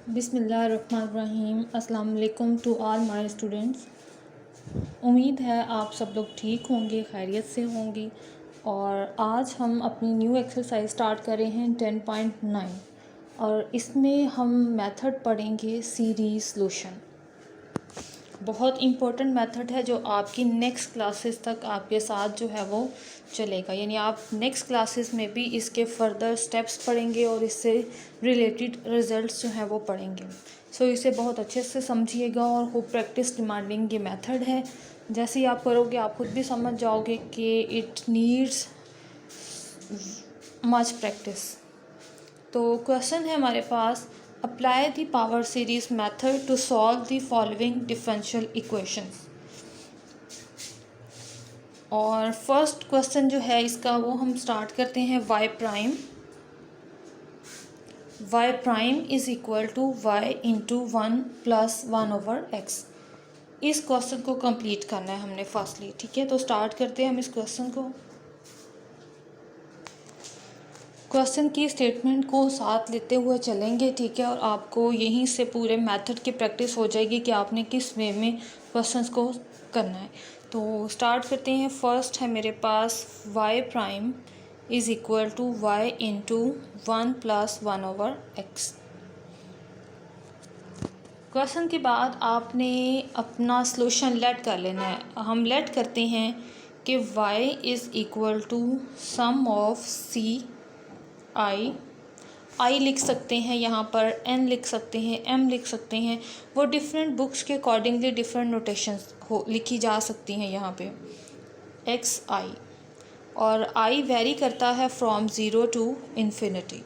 बिस्मिल्लाहिर्रहमानिर्रहीम। अस्सलाम वालेकुम टू ऑल माय स्टूडेंट्स। उम्मीद है आप सब लोग ठीक होंगे, खैरियत से होंगे। और आज हम अपनी न्यू एक्सरसाइज स्टार्ट कर रहे हैं 10.9 और इसमें हम मेथड पढ़ेंगे सीरीज़ सॉल्यूशन। बहुत इम्पोर्टेंट मेथड है जो आपकी नेक्स्ट क्लासेस तक आपके साथ जो है वो चलेगा, यानी आप नेक्स्ट क्लासेस में भी इसके फर्दर स्टेप्स पढ़ेंगे और इससे रिलेटेड रिजल्ट्स जो हैं वो पढ़ेंगे। सो इसे बहुत अच्छे से समझिएगा और खूब प्रैक्टिस डिमांडिंग ये मेथड है। जैसे ही आप करोगे आप खुद भी समझ जाओगे कि इट नीड्स मच प्रैक्टिस। तो क्वेश्चन है हमारे पास, apply the power series method to solve the following differential equations. और फर्स्ट क्वेश्चन जो है इसका वो हम स्टार्ट करते हैं y prime is equal to y into 1 plus 1/x। इस क्वेश्चन को कंप्लीट करना है हमने फर्स्टली, ठीक है। तो स्टार्ट करते हैं हम इस क्वेश्चन को। क्वेश्चन की स्टेटमेंट को साथ लेते हुए चलेंगे, ठीक है। और आपको यहीं से पूरे मेथड की प्रैक्टिस हो जाएगी कि आपने किस वे में क्वेश्चंस को करना है। तो स्टार्ट करते हैं। फर्स्ट है मेरे पास y prime is equal to y into 1 plus 1/x। Question के बाद आपने अपना सॉल्यूशन लेट कर लेना है। हम लेट करते हैं कि y is equal to sum of c I लिख सकते हैं, यहाँ पर n लिख सकते हैं, m लिख सकते हैं। वो डिफरेंट बुक्स के अकॉर्डिंगली डिफरेंट नोटेशंस हो लिखी जा सकती हैं यहाँ पे। एक्स आई, और i वेरी करता है फ्रॉम 0 टू इन्फिनिटी।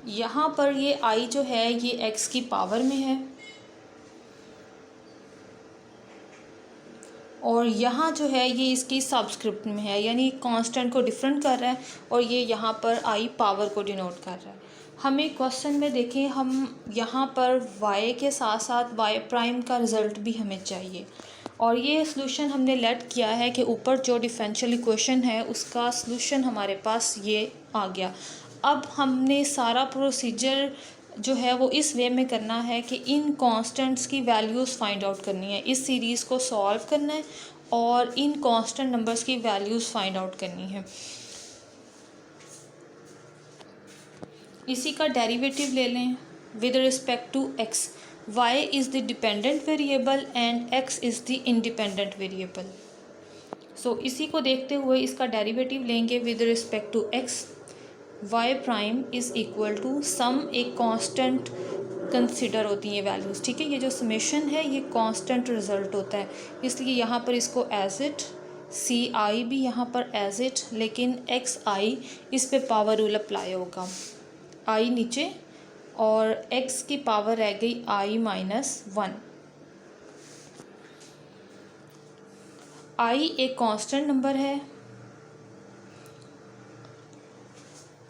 यहाँ पर ये i जो है ये x की पावर में है, और यहाँ जो है ये इसकी सबस्क्रिप्ट में है, यानी कांस्टेंट को डिफरेंट कर रहा है और ये यहाँ पर आई पावर को डिनोट कर रहा है। हमें क्वेश्चन में देखें, हम यहाँ पर y के साथ साथ y प्राइम का रिज़ल्ट भी हमें चाहिए। और ये सॉल्यूशन हमने लेट किया है कि ऊपर जो डिफरेंशियल इक्वेशन है उसका सॉल्यूशन हमारे पास ये आ गया। अब हमने सारा प्रोसीजर जो है वो इस वे में करना है कि इन कांस्टेंट्स की वैल्यूज़ फाइंड आउट करनी है, इस सीरीज़ को सॉल्व करना है और इन कांस्टेंट नंबर्स की वैल्यूज़ फाइंड आउट करनी है। इसी का डेरिवेटिव ले लें with respect to x। y is the dependent variable and x is the independent variable. So इसी को देखते हुए इसका डेरिवेटिव लेंगे with respect to x। y prime is equal to sum, एक कांस्टेंट कंसिडर होती हैं वैल्यूज़, ठीक है। ये जो समेशन है ये कांस्टेंट रिजल्ट होता है, इसलिए यहाँ पर इसको एज इट, सी आई भी यहाँ पर एज इट, लेकिन एक्स आई इस पे पावर रूल अप्लाई होगा। आई नीचे और एक्स की पावर रह गई i-1। आई एक कांस्टेंट नंबर है,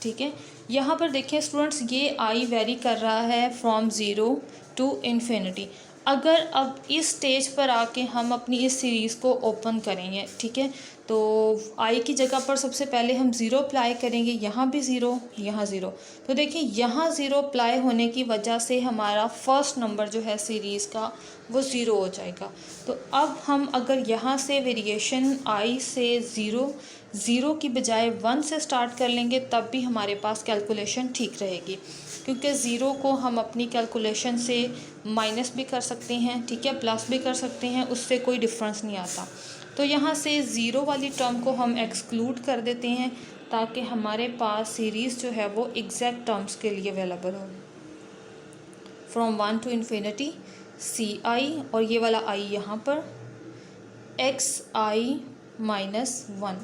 ठीक है। यहाँ पर देखिए स्टूडेंट्स, ये आई वेरी कर रहा है फ्रॉम 0 टू इन्फिनिटी। अगर अब इस स्टेज पर आके हम अपनी इस सीरीज़ को ओपन करेंगे, ठीक है, तो आई की जगह पर सबसे पहले हम 0 अप्लाई करेंगे, यहाँ भी 0, यहाँ 0। तो देखिए यहाँ 0 अप्लाई होने की वजह से हमारा फर्स्ट नंबर जो है सीरीज़ का वो 0 हो जाएगा। तो अब हम अगर यहाँ से वेरिएशन आई से 0 की बजाय 1 से स्टार्ट कर लेंगे तब भी हमारे पास कैलकुलेशन ठीक रहेगी, क्योंकि 0 को हम अपनी कैलकुलेशन से माइनस भी कर सकते हैं, ठीक है, प्लस भी कर सकते हैं, उससे कोई डिफरेंस नहीं आता। तो यहाँ से 0 वाली टर्म को हम एक्सक्लूड कर देते हैं ताकि हमारे पास सीरीज़ जो है वो एग्जैक्ट टर्म्स के लिए अवेलेबल हो। फ्रॉम 1 टू इन्फिनिटी सी आई, और ये वाला आई यहाँ पर एक्स आई माइनस 1।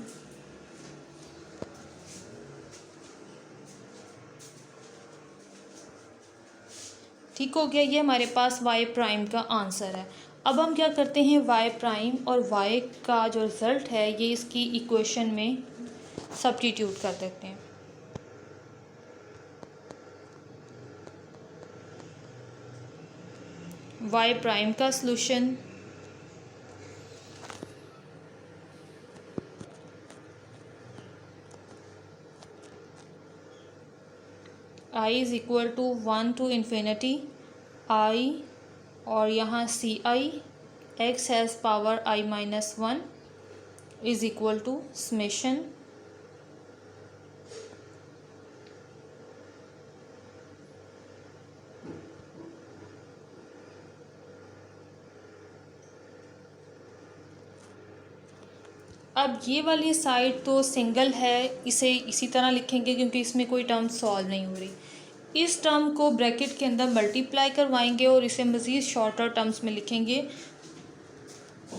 ठीक हो गया, ये हमारे पास y प्राइम का आंसर है। अब हम क्या करते हैं, y प्राइम और y का जो रिज़ल्ट है ये इसकी इक्वेशन में सब्स्टिट्यूट कर देते हैं। y प्राइम का solution, i is equal to 1 to infinity i, और यहाँ C I X has power i minus 1 is equal to summation अब ये वाली साइड तो सिंगल है, इसे इसी तरह लिखेंगे क्योंकि इसमें कोई टर्म सॉल्व नहीं हो रही। इस टर्म को ब्रैकेट के अंदर मल्टीप्लाई करवाएंगे और इसे मज़ीद शॉर्टर टर्म्स में लिखेंगे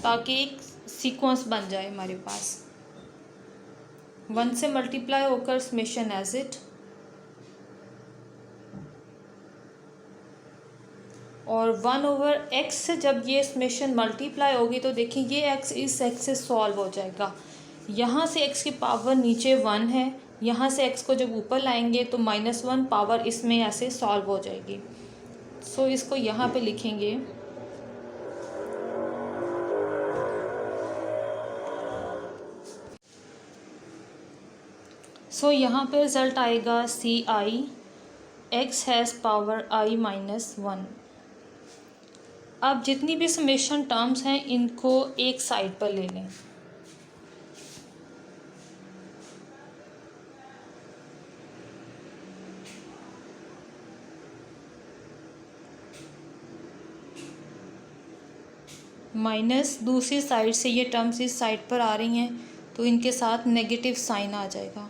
ताकि एक सीक्वेंस बन जाए हमारे पास। 1 से मल्टीप्लाई होकर समेशन एज इट, और 1/x से जब ये समेशन मल्टीप्लाई होगी तो देखिए ये x इस x से सॉल्व हो जाएगा। यहाँ से x की पावर नीचे 1 है, यहाँ से x को जब ऊपर लाएंगे तो -1 पावर इसमें ऐसे सॉल्व हो जाएगी। सो इसको यहाँ पे लिखेंगे यहाँ पे रिज़ल्ट आएगा C I X has power i minus 1। अब जितनी भी समेशन टर्म्स हैं इनको एक साइड पर ले लें। माइनस दूसरी साइड से ये टर्म्स इस साइड पर आ रही हैं तो इनके साथ नेगेटिव साइन आ जाएगा।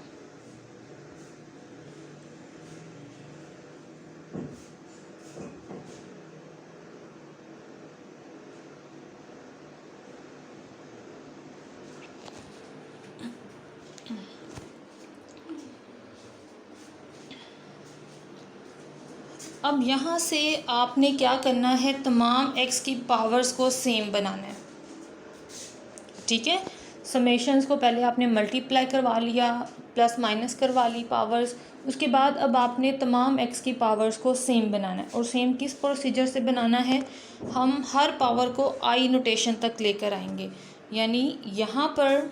अब यहाँ से आपने क्या करना है, तमाम x की पावर्स को सेम बनाना है। ठीक है, समेशंस को पहले आपने मल्टीप्लाई करवा लिया, प्लस माइनस करवा ली पावर्स, उसके बाद अब आपने तमाम x की पावर्स को सेम बनाना है। और सेम किस प्रोसीजर से बनाना है, हम हर पावर को i नोटेशन तक लेकर आएंगे। यानी यहाँ पर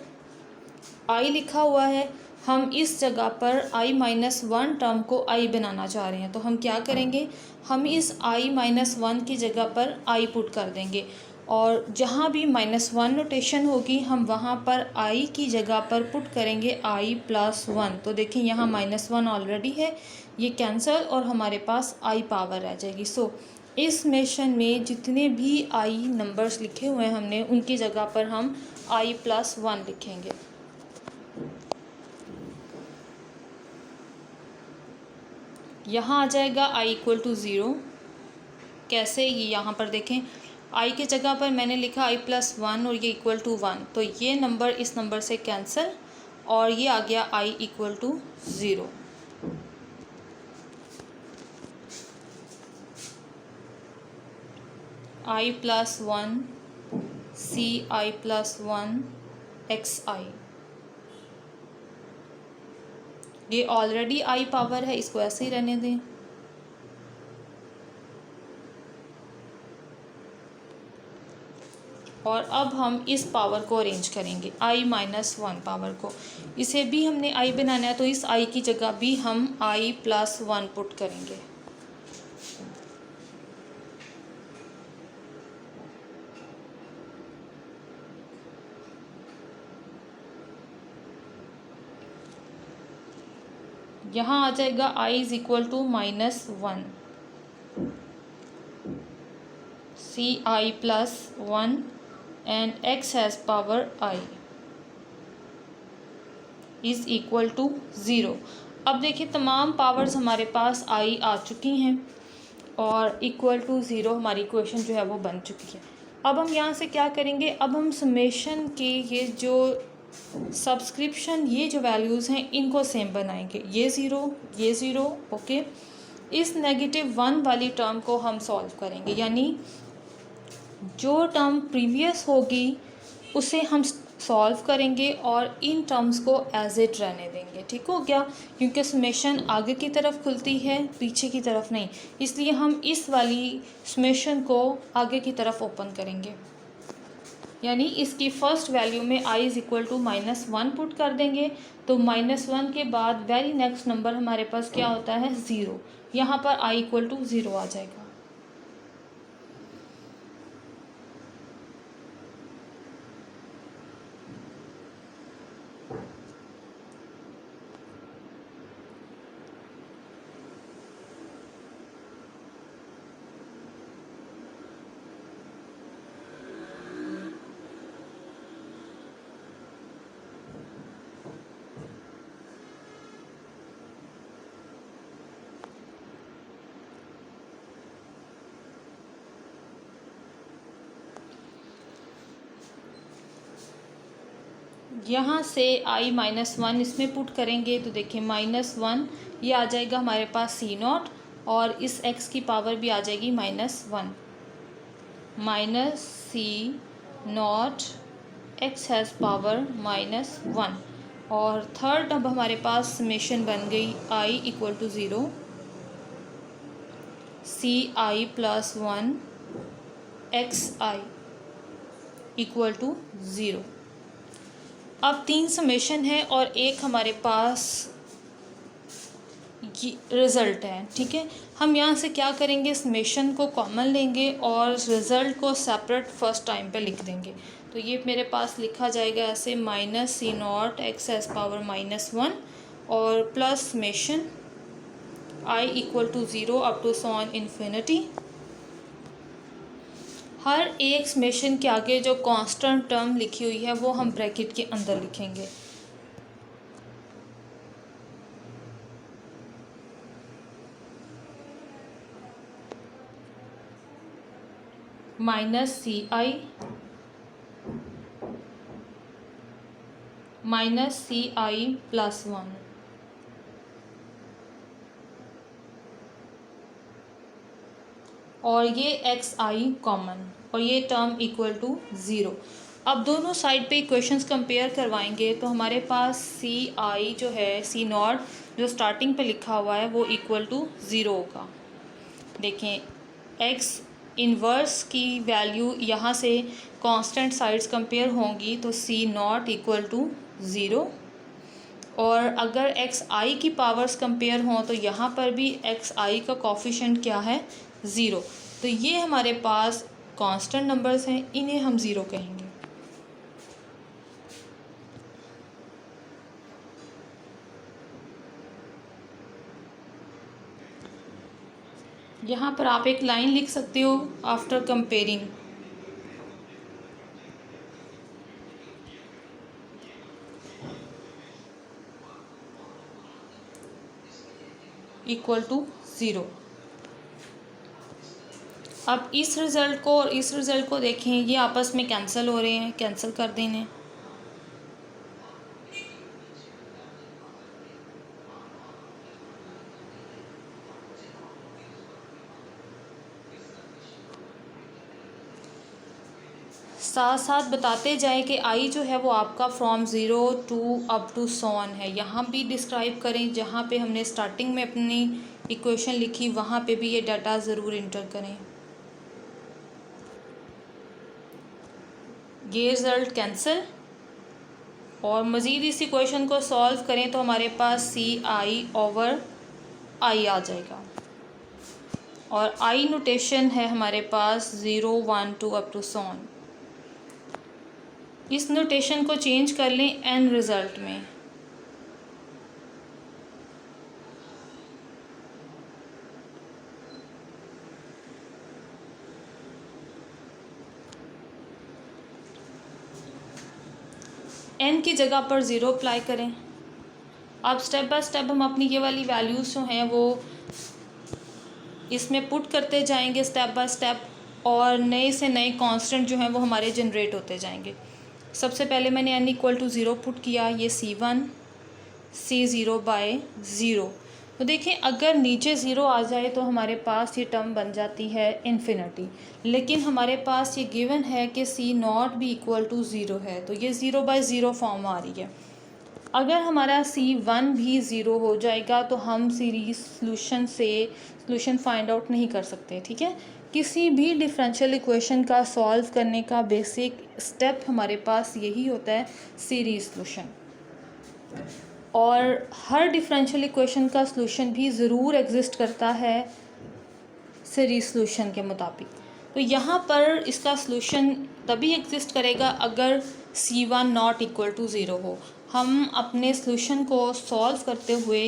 i लिखा हुआ है, हम इस जगह पर i माइनस 1 टर्म को i बनाना चाह रहे हैं, तो हम क्या करेंगे, हम इस i माइनस 1 की जगह पर i पुट कर देंगे और जहाँ भी -1 नोटेशन होगी हम वहाँ पर i की जगह पर पुट करेंगे i प्लस 1। तो देखिए यहाँ -1 ऑलरेडी है, ये कैंसिल और हमारे पास i पावर रह जाएगी। सो इस समेशन में जितने भी i नंबर्स लिखे हुए हैं हमने, उनकी जगह पर हम i प्लस 1 लिखेंगे। यहाँ आ जाएगा i इक्वल टू 0। कैसे, ये यहाँ पर देखें, i की जगह पर मैंने लिखा i प्लस 1 और ये इक्वल टू 1, तो ये नंबर इस नंबर से कैंसिल और ये आ गया i equal to 0। i plus 1 C i plus 1 X I, ये ऑलरेडी i पावर है, इसको ऐसे ही रहने दें। और अब हम इस पावर को अरेंज करेंगे, i माइनस 1 पावर को, इसे भी हमने i बनाना है तो इस i की जगह भी हम i प्लस 1 पुट करेंगे। यहाँ आ जाएगा i is equal to -1 C i plus 1 and x has power i is equal to 0। अब देखिए तमाम पावर्स हमारे पास i आ चुकी हैं और इक्वल टू 0 हमारी इक्वेशन जो है वो बन चुकी है। अब हम यहाँ से क्या करेंगे, अब हम समेशन के ये जो सब्सक्रिप्शन, ये जो वैल्यूज़ हैं इनको सेम बनाएंगे। ये ज़ीरो ओके। इस -1 वाली टर्म को हम सॉल्व करेंगे, यानी जो टर्म प्रीवियस होगी उसे हम सॉल्व करेंगे और इन टर्म्स को एज इट रहने देंगे। ठीक हो गया, क्योंकि समेशन आगे की तरफ खुलती है, पीछे की तरफ नहीं, इसलिए हम इस वाली समेशन को आगे की तरफ ओपन करेंगे। यानी इसकी फर्स्ट वैल्यू में i is equal to -1 put कर देंगे, तो -1 के बाद वेरी नेक्स्ट नंबर हमारे पास क्या होता है 0, यहाँ पर i इक्वल टू 0 आ जाएगा। यहाँ से i-1 इसमें पुट करेंगे तो देखिए -1 ये आ जाएगा हमारे पास c0 और इस x की पावर भी आ जाएगी -1 -c0 x हैज़ पावर -1। और थर्ड अब हमारे पास समेशन बन गई i equal to 0 ci plus 1 xi equal to 0। अब 3 समेशन है और एक हमारे पास रिज़ल्ट है, ठीक है। हम यहाँ से क्या करेंगे, समेशन को कॉमन लेंगे और रिज़ल्ट को सेपरेट फर्स्ट टाइम पे लिख देंगे। तो ये मेरे पास लिखा जाएगा ऐसे -c0 x हैज़ पावर -1 और plus summation i equal to 0 up to सॉन इन्फिनिटी। हर एक समेशन के आगे जो कांस्टेंट टर्म लिखी हुई है वो हम ब्रैकेट के अंदर लिखेंगे। -ci प्लस 1 और ये xi कॉमन और ये टर्म इक्वल टू 0। अब दोनों साइड पे इक्वेशंस कंपेयर करवाएंगे तो हमारे पास ci जो है c0 जो स्टार्टिंग पे लिखा हुआ है वो इक्वल टू 0 होगा। देखें x इन्वर्स की वैल्यू यहाँ से कांस्टेंट साइड्स कंपेयर होंगी तो c0 इक्वल टू 0 और अगर xi की पावर्स कंपेयर हों तो यहाँ पर भी xi का कोफिशिएंट क्या है 0। तो ये हमारे पास कांस्टेंट नंबर्स हैं, इन्हें हम 0 कहेंगे। यहाँ पर आप एक लाइन लिख सकते हो आफ्टर कंपेयरिंग इक्वल टू 0। अब इस रिज़ल्ट को और इस रिज़ल्ट को देखें, ये आपस में कैंसिल हो रहे हैं, कैंसिल कर देने। साथ साथ बताते जाएं कि आई जो है वो आपका from 0 to up to so on है। यहाँ भी डिस्क्राइब करें, जहाँ पे हमने स्टार्टिंग में अपनी इक्वेशन लिखी वहाँ पे भी ये डाटा ज़रूर इंटर करें। ये रिज़ल्ट कैंसिल और मज़ीद इस इक्वेशन को सॉल्व करें तो हमारे पास ci ओवर i आ जाएगा और i नोटेशन है हमारे पास 0 1 2 अप टू सॉन। इस नोटेशन को चेंज कर लें एन रिज़ल्ट में। एन की जगह पर 0 अप्लाई करें। अब स्टेप बाय स्टेप हम अपनी ये वाली वैल्यूज़ जो हैं वो इसमें पुट करते जाएंगे स्टेप बाय स्टेप और नए से नए कांस्टेंट जो हैं वो हमारे जनरेट होते जाएंगे। सबसे पहले मैंने n इक्वल टू 0 पुट किया, ये c1 c0 बाय 0। तो देखें अगर नीचे 0 आ जाए तो हमारे पास ये टर्म बन जाती है इन्फिनिटी, लेकिन हमारे पास ये गिवन है कि c0 भी इक्वल टू 0 है, तो ये 0 बाय 0 फॉर्म आ रही है। अगर हमारा c1 भी 0 हो जाएगा तो हम सीरीज सोल्यूशन से सोल्यूशन फाइंड आउट नहीं कर सकते, ठीक है। किसी भी डिफरेंशियल इक्वेशन का सॉल्व करने का बेसिक स्टेप हमारे पास यही होता है, सीरीज सॉल्यूशन। और हर डिफरेंशियल इक्वेशन का सॉल्यूशन भी ज़रूर एग्जिस्ट करता है सीरीज सॉल्यूशन के मुताबिक। तो यहाँ पर इसका सॉल्यूशन तभी एग्जिस्ट करेगा अगर C1 not equal to zero हो। हम अपने सॉल्यूशन को सॉल्व करते हुए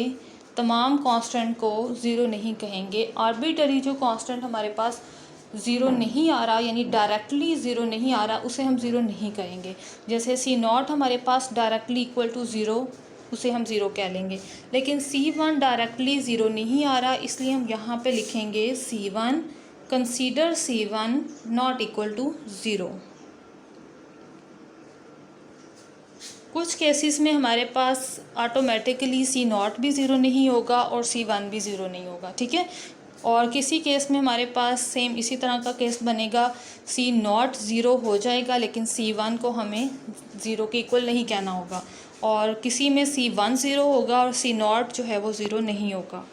तमाम कांस्टेंट को ज़ीरो नहीं कहेंगे। आर्बिट्ररी जो कांस्टेंट हमारे पास ज़ीरो नहीं आ रहा, यानी डायरेक्टली ज़ीरो नहीं आ रहा, उसे हम ज़ीरो नहीं कहेंगे। जैसे C0 हमारे पास डायरेक्टली इक्वल टू ज़ीरो, उसे हम ज़ीरो कह लेंगे। लेकिन C1 डायरेक्टली ज़ीरो नहीं आ रहा, इसलिए हम यहाँ पे लिखेंगे C1, consider C1 not equal to zero. कुछ केसेस में हमारे पास ऑटोमेटिकली C0 भी ज़ीरो नहीं होगा और C1 भी ज़ीरो नहीं होगा, ठीक है। और किसी केस में हमारे पास सेम इसी तरह का केस बनेगा, C0 ज़ीरो हो जाएगा लेकिन C1 को हमें ज़ीरो के इक्वल नहीं कहना होगा। और किसी में C1 ज़ीरो होगा और C0 जो है वो ज़ीरो नहीं होगा।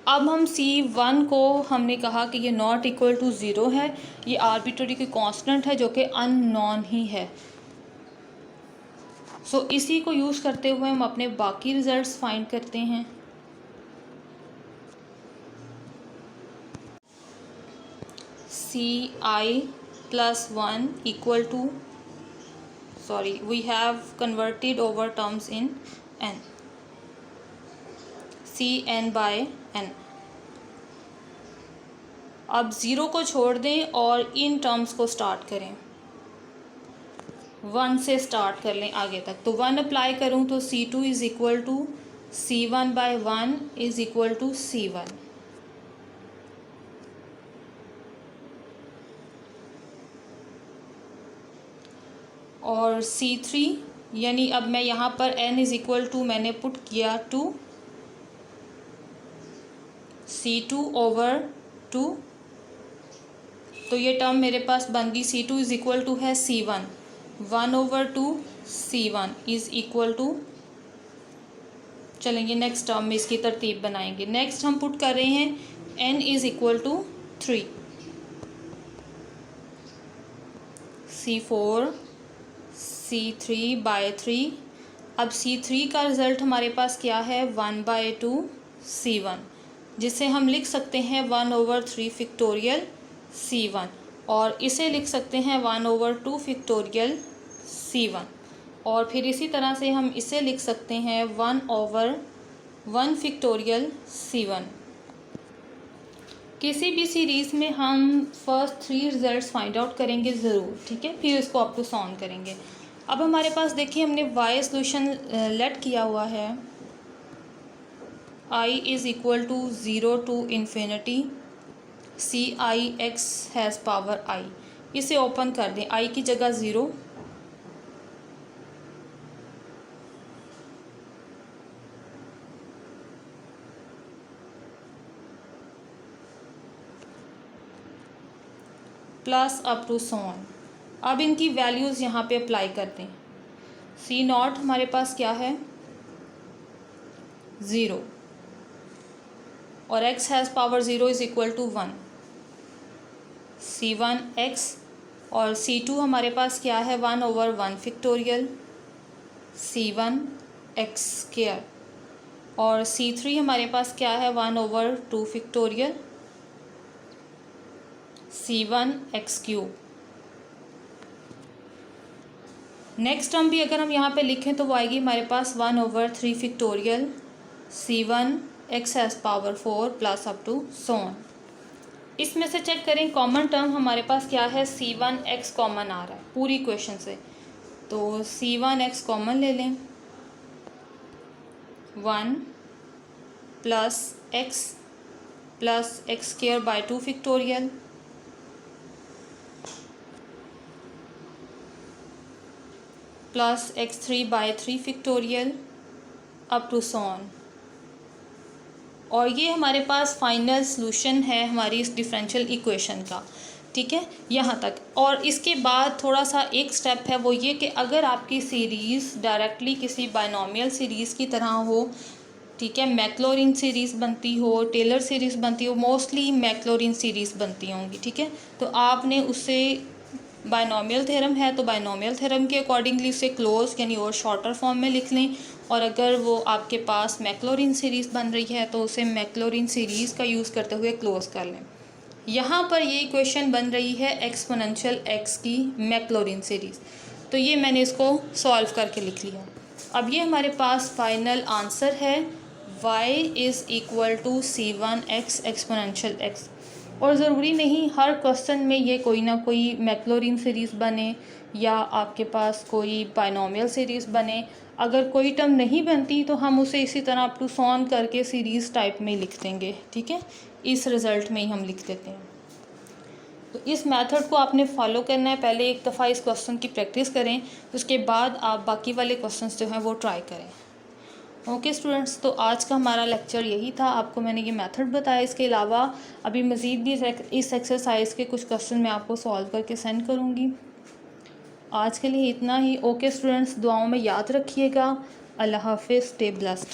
अब हम C1 को हमने कहा कि ये नॉट इक्वल टू ज़ीरो है, ये आर्बिट्ररी की कांस्टेंट है जो कि अननोन ही है। सो इसी को यूज़ करते हुए हम अपने बाकी रिजल्ट्स फाइंड करते हैं। Ci plus 1 equal to, sorry, we have converted over terms in n, Cn by n। अब ज़ीरो को छोड़ दें और इन टर्म्स को स्टार्ट करें, 1 से स्टार्ट कर लें आगे तक। तो 1 अप्लाई करूं तो C2 is equal to C1 by 1 is equal to C1। और C3 यानी अब मैं यहाँ पर n इज़ इक्वल टू मैंने पुट किया 2, C2 ओवर 2, तो ये टर्म मेरे पास बन गई C2 इज़ इक्वल टू है C1, 1 over 2 C1 is equal to, चलेंगे नेक्स्ट टर्म में इसकी तरतीब बनाएंगे। नेक्स्ट हम पुट कर रहे हैं n is equal to 3, C4 C3 by 3। अब C3 का रिज़ल्ट हमारे पास क्या है, 1 बाय 2 C1, जिसे हम लिख सकते हैं 1 ओवर 3 फैक्टोरियल C1, और इसे लिख सकते हैं 1 ओवर 2 फैक्टोरियल C1, और फिर इसी तरह से हम इसे लिख सकते हैं 1 ओवर 1 फैक्टोरियल C1। किसी भी सीरीज़ में हम फर्स्ट 3 रिजल्ट्स फाइंड आउट करेंगे ज़रूर, ठीक है, फिर इसको अप टू सॉल्व करेंगे। अब हमारे पास देखिए हमने y सॉल्यूशन लेट किया हुआ है, I is equal to 0 to infinity CIx has power I। इसे ओपन कर दें, I की जगह 0, plus up to so on. अब इनकी वैल्यूज़ यहाँ पे अप्लाई करते हैं। C0 हमारे पास क्या है, 0, और x has power 0 is equal to 1, C1x, और C2 हमारे पास क्या है, 1 ओवर 1 फैक्टोरियल C1x स्क्वायर, और C3 हमारे पास क्या है, 1 over 2 factorial C1x cube. Next term भी अगर हम यहाँ पे लिखें तो वो आएगी हमारे पास 1 over 3 factorial C1x has power 4 plus up to so on. इसमें से चेक करें कॉमन टर्म हमारे पास क्या है, C1x कॉमन आ रहा है पूरी इक्वेशन से, तो C1x कॉमन ले लें, 1 plus x square by 2 factorial plus x3 by 3 factorial up to so on. और ये हमारे पास फाइनल सॉल्यूशन है हमारी इस डिफरेंशियल इक्वेशन का, ठीक है, यहाँ तक। और इसके बाद थोड़ा सा एक स्टेप है, वो ये कि अगर आपकी सीरीज़ डायरेक्टली किसी बायनॉमियल सीरीज़ की तरह हो ठीक है, मैक्लॉरिन सीरीज़ बनती हो, टेलर सीरीज़ बनती हो, मोस्टली मैक्लॉरिन सीरीज़ बनती होंगी। ठीक है, तो आपने उससे बायनॉमियल थ्योरम है तो बायनॉमियल थ्योरम के अकॉर्डिंगली उसे क्लोज यानी और शॉर्टर फॉर्म में लिख लें, और अगर वो आपके पास मैक्लॉरिन सीरीज़ बन रही है तो उसे मैक्लॉरिन सीरीज़ का यूज़ करते हुए क्लोज कर लें। यहाँ पर ये इक्वेशन बन रही है एक्सपोनेंशियल एक्स की मैक्लॉरिन सीरीज़, तो ये मैंने इसको सॉल्व करके लिख लिया। अब ये हमारे पास फाइनल आंसर है y is equal to c1x exponential x। और ज़रूरी नहीं हर क्वेश्चन में ये कोई ना कोई मैक्लॉरिन सीरीज़ बने या आपके पास कोई बायनॉमियल सीरीज़ बने। अगर कोई टर्म नहीं बनती तो हम उसे इसी तरह अप टू सॉन करके सीरीज़ टाइप में लिख देंगे। ठीक है, इस रिज़ल्ट में ही हम लिख देते हैं। तो इस मेथड को आपने फॉलो करना है। पहले एक दफ़ा इस क्वेश्चन की प्रैक्टिस करें, उसके बाद आप बाकी वाले क्वेश्चंस जो हैं वो ट्राई करें। ओके स्टूडेंट्स, तो आज का हमारा लेक्चर यही था। आपको मैंने ये मेथड बताया, इसके अलावा अभी मज़ीद भी इस एक्सरसाइज के कुछ क्वेश्चन मैं आपको सॉल्व करके सेंड करूँगी। आज के लिए इतना ही। ओके स्टूडेंट्स, दुआओं में याद रखिएगा। अल्लाह हाफिज़, स्टे ब्लेस्ड।